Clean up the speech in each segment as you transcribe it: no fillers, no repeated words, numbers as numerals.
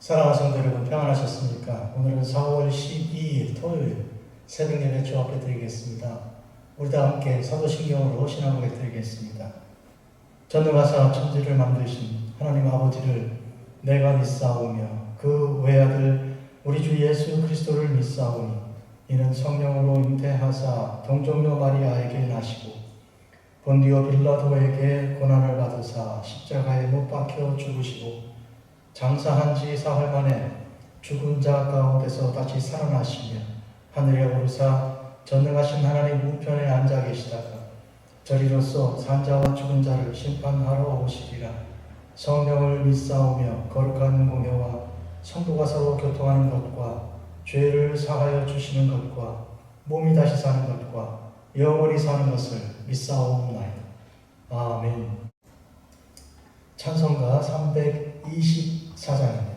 사랑하는 성도 여러분, 평안하셨습니까? 오늘은 4월 12일 토요일 새벽 예배 주 앞에 드리겠습니다. 우리 다 함께 사도신경으로 신앙 고백 드리겠습니다. 전능하사 천지를 만드신 하나님 아버지를 내가 믿사오며 그 외아들 우리 주 예수 그리스도를 믿사오니 이는 성령으로 잉태하사 동정녀 마리아에게 나시고 본디오 빌라도에게 고난을 받으사 십자가에 못 박혀 죽으시고 장사한 지 사흘 만에 죽은 자 가운데서 다시 살아나시며 하늘에 오르사 전능하신 하나님 우편에 앉아 계시다가 저리로서 산자와 죽은 자를 심판하러 오시리라. 성령을 믿사오며 거룩한 공회와 성도가 서로 교통하는 것과 죄를 사하여 주시는 것과 몸이 다시 사는 것과 영원히 사는 것을 믿사오나이다. 아멘. 찬송가 324장입니다.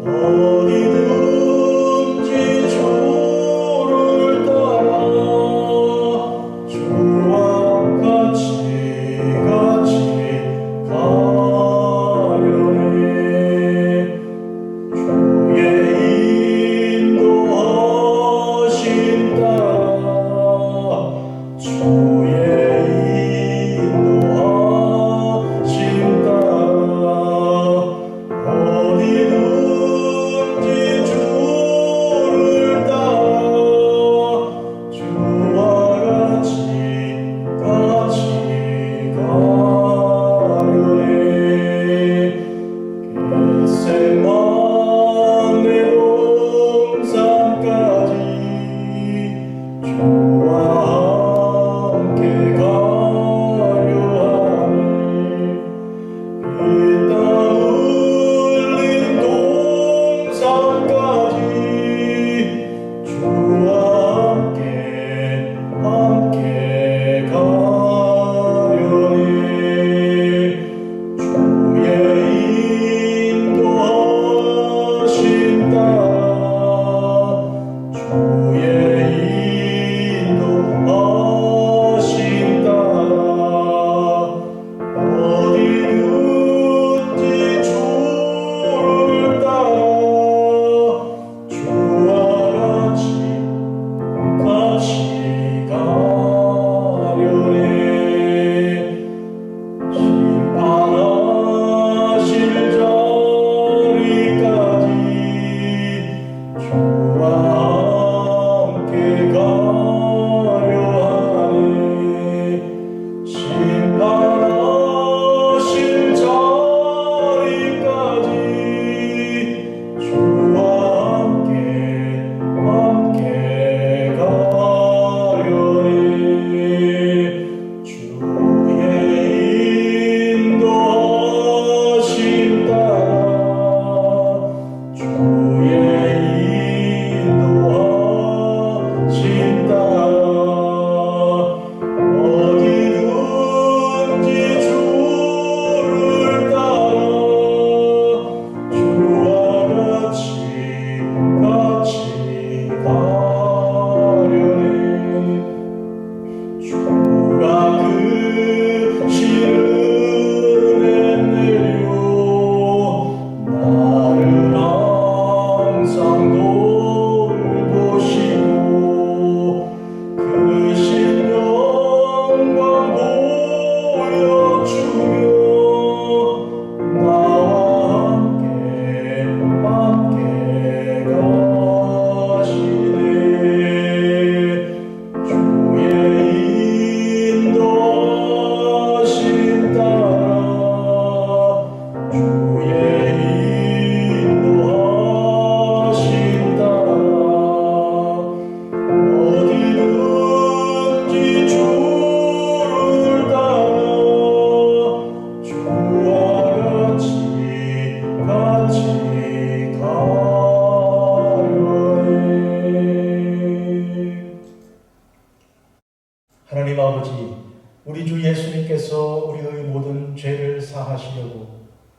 Oh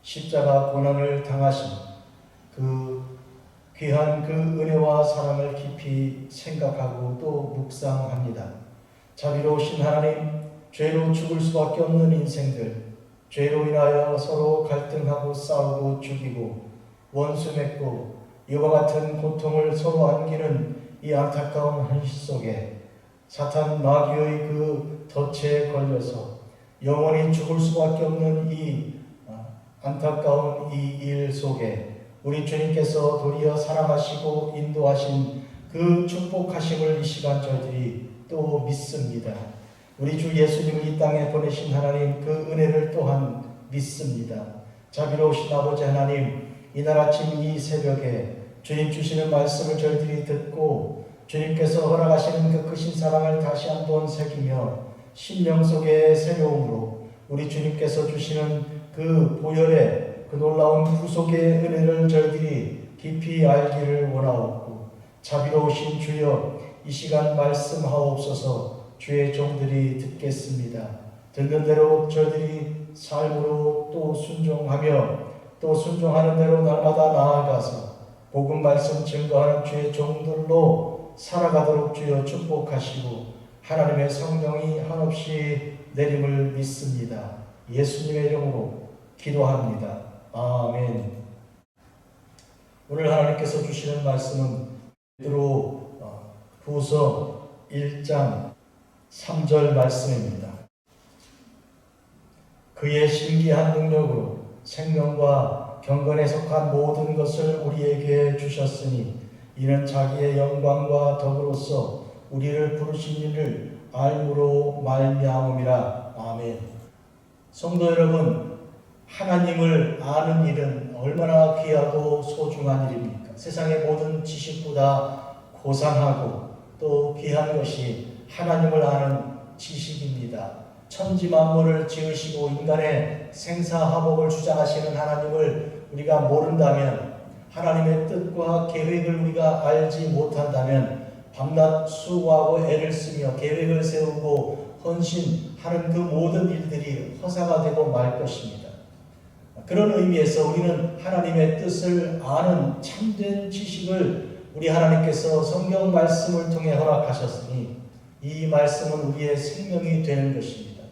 십자가 고난을 당하신 그 귀한 그 은혜와 사랑을 깊이 생각하고 또 묵상합니다. 자비로우신 하나님, 죄로 죽을 수밖에 없는 인생들, 죄로 인하여 서로 갈등하고 싸우고 죽이고 원수 맺고 이와 같은 고통을 서로 안기는 이 안타까운 현실 속에 사탄 마귀의 그 덫에 걸려서 영원히 죽을 수밖에 없는 이 안타까운 이 일 속에 우리 주님께서 도리어 사랑하시고 인도하신 그 축복하심을 이 시간 저희들이 또 믿습니다. 우리 주 예수님을 이 땅에 보내신 하나님 그 은혜를 또한 믿습니다. 자비로우신 아버지 하나님, 이날 아침 이 새벽에 주님 주시는 말씀을 저희들이 듣고 주님께서 허락하시는 그 크신 사랑을 다시 한번 새기며 심령 속의 새로움으로 우리 주님께서 주시는 그 보혈의 그 놀라운 구속의 은혜를 저희들이 깊이 알기를 원하옵고, 자비로우신 주여 이 시간 말씀하옵소서. 주의 종들이 듣겠습니다. 듣는 대로 저희들이 삶으로 또 순종하며 또 순종하는 대로 날마다 나아가서 복음 말씀 증거하는 주의 종들로 살아가도록 주여 축복하시고 하나님의 성령이 한없이 내림을 믿습니다. 예수님의 이름으로 기도합니다. 아멘. 오늘 하나님께서 주시는 말씀은 베드로 후서 1장 3절 말씀입니다. 그의 신기한 능력으로 생명과 경건에 속한 모든 것을 우리에게 주셨으니 이는 자기의 영광과 덕으로서 우리를 부르신 이를 알므로 말미암음이라. 아멘. 성도 여러분, 하나님을 아는 일은 얼마나 귀하고 소중한 일입니까? 세상의 모든 지식보다 고상하고 또 귀한 것이 하나님을 아는 지식입니다. 천지 만물을 지으시고 인간의 생사화복을 주장하시는 하나님을 우리가 모른다면, 하나님의 뜻과 계획을 우리가 알지 못한다면 밤낮 수고하고 애를 쓰며 계획을 세우고 헌신하는 그 모든 일들이 허사가 되고 말 것입니다. 그런 의미에서 우리는 하나님의 뜻을 아는 참된 지식을 우리 하나님께서 성경 말씀을 통해 허락하셨으니 이 말씀은 우리의 생명이 되는 것입니다.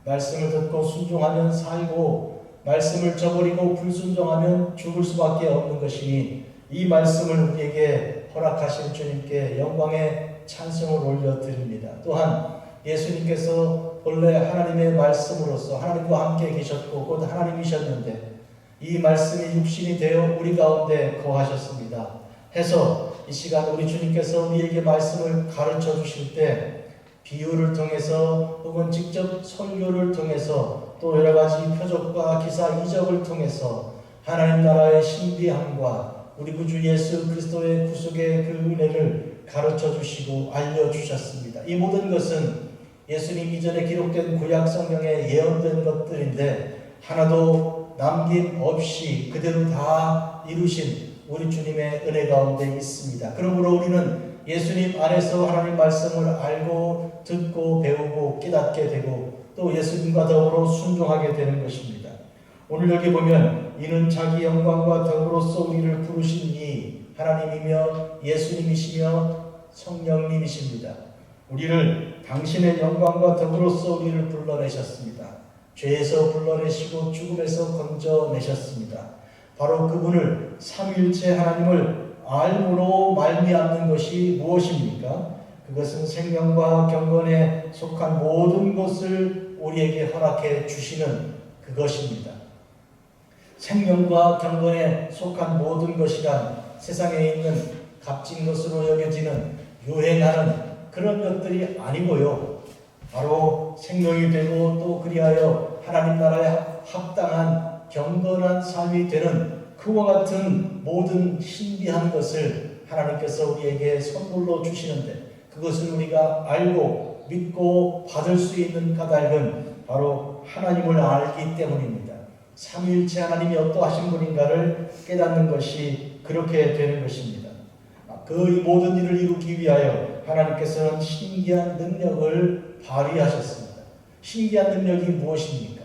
말씀을 듣고 순종하면 살고 말씀을 저버리고 불순종하면 죽을 수밖에 없는 것이니 이 말씀을 우리에게 허락하신 주님께 영광의 찬송을 올려드립니다. 또한 예수님께서 본래 하나님의 말씀으로서 하나님과 함께 계셨고 곧 하나님이셨는데 이 말씀이 육신이 되어 우리 가운데 거하셨습니다. 해서 이 시간 우리 주님께서 우리에게 말씀을 가르쳐 주실 때 비유를 통해서 혹은 직접 설교를 통해서 또 여러 가지 표적과 기사 이적을 통해서 하나님 나라의 신비함과 우리 구주 예수 그리스도의 구속의 그 은혜를 가르쳐 주시고 알려주셨습니다. 이 모든 것은 예수님 이전에 기록된 구약 성경에 예언된 것들인데 하나도 남김없이 그대로 다 이루신 우리 주님의 은혜 가운데 있습니다. 그러므로 우리는 예수님 안에서 하나님 말씀을 알고 듣고 배우고 깨닫게 되고 또 예수님과 더불어 순종하게 되는 것입니다. 오늘 여기 보면 이는 자기 영광과 덕으로서 우리를 부르신 이 하나님이며 예수님이시며 성령님이십니다. 우리를 당신의 영광과 덕으로서 우리를 불러내셨습니다. 죄에서 불러내시고 죽음에서 건져내셨습니다. 바로 그분을 삼위일체 하나님을 알므로 말미암는 것이 무엇입니까? 그것은 생명과 경건에 속한 모든 것을 우리에게 허락해 주시는 그것입니다. 생명과 경건에 속한 모든 것이란 세상에 있는 값진 것으로 여겨지는 유행하는 그런 것들이 아니고요. 바로 생명이 되고 또 그리하여 하나님 나라에 합당한 경건한 삶이 되는 그와 같은 모든 신비한 것을 하나님께서 우리에게 선물로 주시는데 그것을 우리가 알고 믿고 받을 수 있는 까닭은 바로 하나님을 알기 때문입니다. 삼위일체 하나님이 어떠하신 분인가를 깨닫는 것이 그렇게 되는 것입니다. 그 모든 일을 이루기 위하여 하나님께서는 신기한 능력을 발휘하셨습니다. 신기한 능력이 무엇입니까?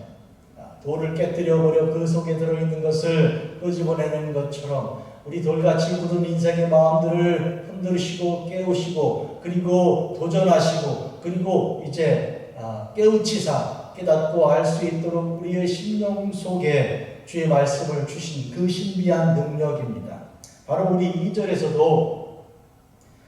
돌을 깨뜨려 버려 그 속에 들어있는 것을 끄집어내는 것처럼 우리 돌같이 굳은 인생의 마음들을 흔들으시고 깨우시고 그리고 도전하시고 그리고 이제 깨우치사 깨닫고 알 수 있도록 우리의 심령 속에 주의 말씀을 주신 그 신비한 능력입니다. 바로 우리 2절에서도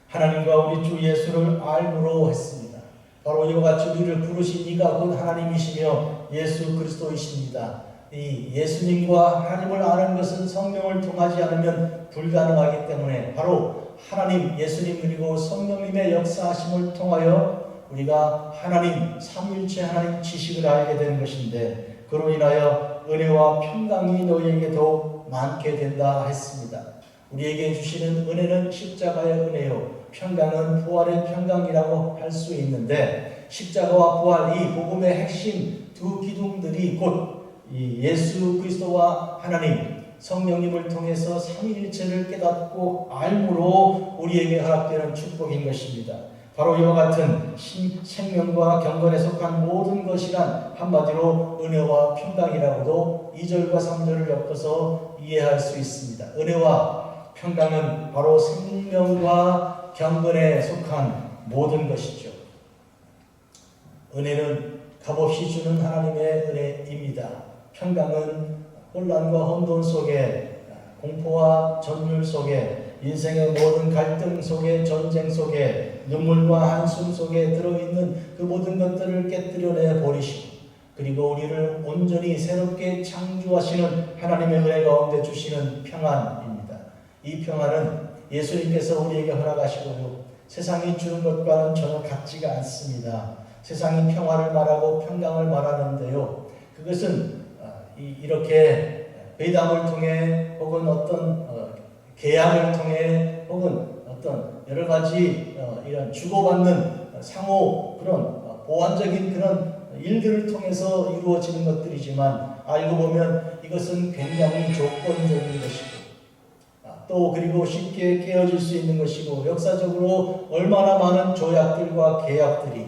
하나님과 우리 주 예수를 알므로 했습니다. 바로 이와 같이 우리를 부르신 이가 곧 하나님이시며 예수 그리스도이십니다. 이 예수님과 하나님을 아는 것은 성령을 통하지 않으면 불가능하기 때문에 바로 하나님, 예수님 그리고 성령님의 역사하심을 통하여 우리가 하나님, 삼위일체 하나님 지식을 알게 되는 것인데 그로 인하여 은혜와 평강이 너희에게 더욱 많게 된다 했습니다. 우리에게 주시는 은혜는 십자가의 은혜요 평강은 부활의 평강이라고 할 수 있는데 십자가와 부활 이 복음의 핵심 두 기둥들이 곧 이 예수 그리스도와 하나님 성령님을 통해서 삼위일체를 깨닫고 알므로 우리에게 허락되는 축복인 것입니다. 바로 이와 같은 생명과 경건에 속한 모든 것이란 한마디로 은혜와 평강이라고도 2절과 3절을 엮어서 이해할 수 있습니다. 은혜와 평강은 바로 생명과 경건에 속한 모든 것이죠. 은혜는 값없이 주는 하나님의 은혜입니다. 평강은 혼란과 혼돈 속에 공포와 전율 속에 인생의 모든 갈등 속에 전쟁 속에 눈물과 한숨 속에 들어있는 그 모든 것들을 깨뜨려내 버리시고 그리고 우리를 온전히 새롭게 창조하시는 하나님의 은혜 가운데 주시는 평안입니다. 이 평안은 예수님께서 우리에게 허락하시고요. 세상이 주는 것과는 전혀 같지가 않습니다. 세상이 평화를 말하고 평강을 말하는데요. 그것은 이렇게 회담을 통해 혹은 어떤 계약을 통해 혹은 어떤 여러 가지 이런 주고받는 상호 그런 보완적인 그런 일들을 통해서 이루어지는 것들이지만 알고 보면 이것은 굉장히 조건적인 것이고 또 그리고 쉽게 깨어질 수 있는 것이고 역사적으로 얼마나 많은 조약들과 계약들이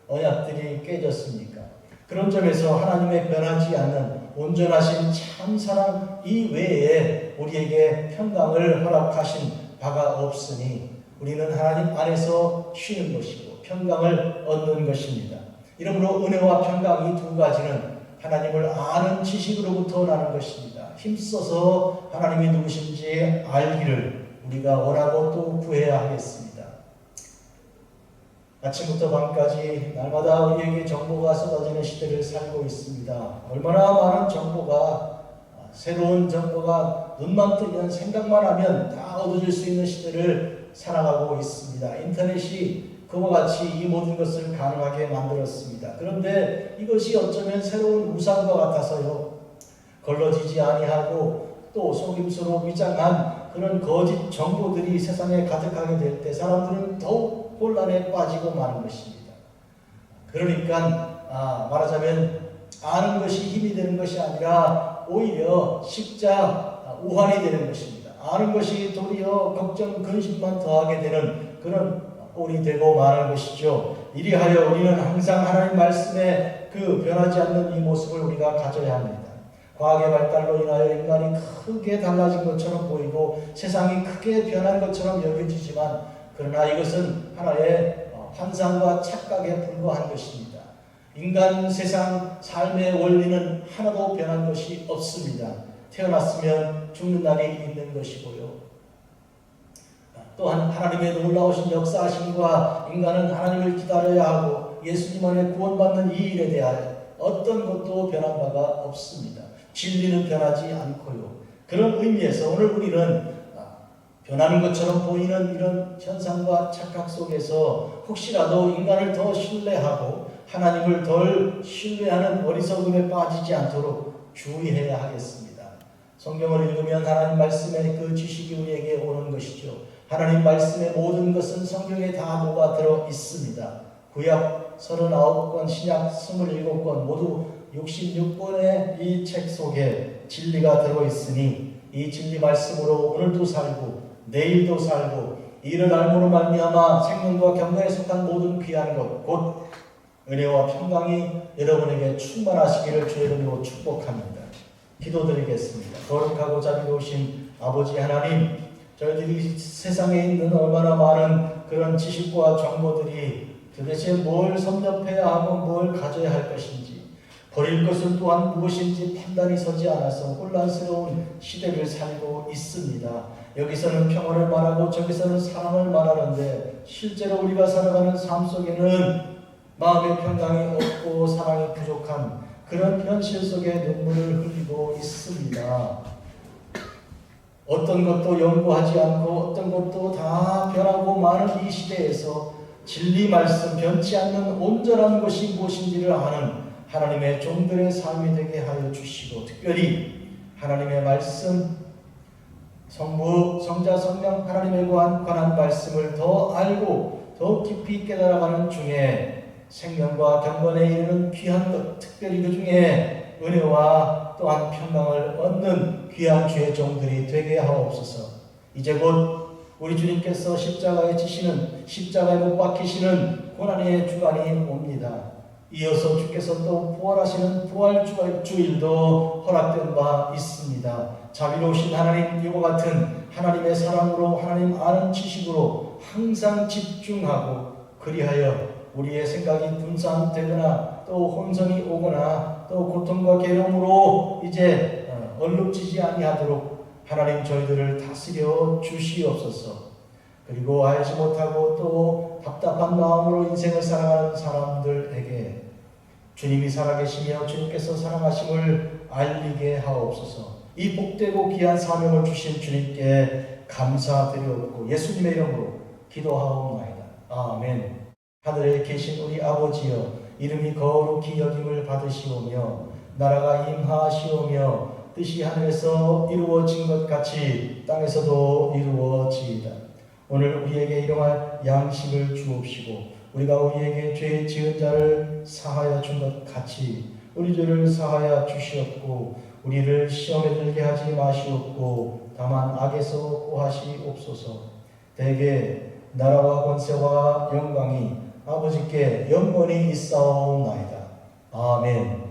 언약들이 깨졌습니까? 그런 점에서 하나님의 변하지 않는 온전하신 참사랑 이외에 우리에게 평강을 허락하신 바가 없으니 우리는 하나님 안에서 쉬는 것이고 평강을 얻는 것입니다. 이러므로 은혜와 평강 이 두 가지는 하나님을 아는 지식으로부터 나는 것입니다. 힘써서 하나님이 누구신지 알기를 우리가 원하고 또 구해야 하겠습니다. 아침부터 밤까지 날마다 우리에게 정보가 쏟아지는 시대를 살고 있습니다. 얼마나 많은 정보가 새로운 정보가 눈만 뜨면 생각만 하면 다 얻어질 수 있는 시대를 살아가고 있습니다. 인터넷이 그와 같이 이 모든 것을 가능하게 만들었습니다. 그런데 이것이 어쩌면 새로운 우상과 같아서요. 걸러지지 아니하고 또 속임수로 위장한 그런 거짓 정보들이 세상에 가득하게 될 때 사람들은 더욱 혼란에 빠지고 마는 것입니다. 그러니까 말하자면 아는 것이 힘이 되는 것이 아니라 오히려 식자 우환이 되는 것입니다. 아는 것이 도리어 걱정 근심만 더하게 되는 그런 꼴이 되고 마는 것이죠. 이리하여 우리는 항상 하나님 말씀에 그 변하지 않는 이 모습을 우리가 가져야 합니다. 과학의 발달로 인하여 인간이 크게 달라진 것처럼 보이고 세상이 크게 변한 것처럼 여겨지지만 그러나 이것은 하나의 환상과 착각에 불과한 것입니다. 인간 세상 삶의 원리는 하나도 변한 것이 없습니다. 태어났으면 죽는 날이 있는 것이고요. 또한 하나님의 놀라우신 역사하심과 인간은 하나님을 기다려야 하고 예수님 안에 구원받는 이 일에 대하여 어떤 것도 변한 바가 없습니다. 진리는 변하지 않고요. 그런 의미에서 오늘 우리는 변하는 것처럼 보이는 이런 현상과 착각 속에서 혹시라도 인간을 더 신뢰하고 하나님을 덜 신뢰하는 어리석음에 빠지지 않도록 주의해야 하겠습니다. 성경을 읽으면 하나님 말씀의 그 지식이 우리에게 오는 것이죠. 하나님 말씀의 모든 것은 성경에 다 녹아 들어 있습니다. 구약 39권, 신약 27권 모두 66권의 이 책 속에 진리가 들어있으니 이 진리 말씀으로 오늘도 살고 내일도 살고 이를 알므로 말미암아 생명과 경건에 속한 모든 귀한 것 곧 은혜와 평강이 여러분에게 충만하시기를 주의 이름으로 축복합니다. 기도드리겠습니다. 거룩하고 자비로우신 아버지 하나님, 저희들이 세상에 있는 얼마나 많은 그런 지식과 정보들이 도대체 뭘 섭렵해야 하고 뭘 가져야 할 것인지, 버릴 것은 또한 무엇인지 판단이 서지 않아서 혼란스러운 시대를 살고 있습니다. 여기서는 평화를 말하고 저기서는 사랑을 말하는데 실제로 우리가 살아가는 삶 속에는 마음의 평강이 없고 사랑이 부족한 그런 현실 속에 눈물을 흘리고 있습니다. 어떤 것도 연구하지 않고 어떤 것도 다 변하고 많은 이 시대에서 진리 말씀 변치 않는 온전한 것이 무엇인지를 아는 하나님의 종들의 삶이 되게 하여 주시고, 특별히 하나님의 말씀, 성부, 성자, 성령 하나님에 관한 말씀을 더 알고 더 깊이 깨달아가는 중에 생명과 경건에 이르는 귀한 것, 특별히 그 중에 은혜와 또한 평강을 얻는 귀한 주의 종들이 되게 하옵소서. 이제 곧 우리 주님께서 십자가에 지시는, 십자가에 못 박히시는 고난의 주간이 옵니다. 이어서 주께서 또 부활하시는 부활주일도 허락된 바 있습니다. 자비로우신 하나님, 이와 같은 하나님의 사랑으로, 하나님 아는 지식으로 항상 집중하고, 그리하여 우리의 생각이 분산되거나 또 혼선이 오거나 또 고통과 괴로움으로 이제 얼룩지지 아니하도록 하나님 저희들을 다스려 주시옵소서. 그리고 알지 못하고 또 답답한 마음으로 인생을 살아가는 사람들에게 주님이 살아계시며 주님께서 사랑하심을 알리게 하옵소서. 이 복되고 귀한 사명을 주신 주님께 감사드리옵고 예수님의 이름으로 기도하옵나이다. 아멘. 하늘에 계신 우리 아버지여, 이름이 거룩히 여김을 받으시오며 나라가 임하시오며 뜻이 하늘에서 이루어진 것 같이 땅에서도 이루어지이다. 오늘 우리에게 일용할 양식을 주옵시고 우리가 우리에게 죄 지은 자를 사하여 준 것 같이 우리 죄를 사하여 주시옵고 우리를 시험에 들게 하지 마시옵고 다만 악에서 구하시옵소서. 대개 나라와 권세와 영광이 아버지께 영원히 있사옵나이다. 아멘.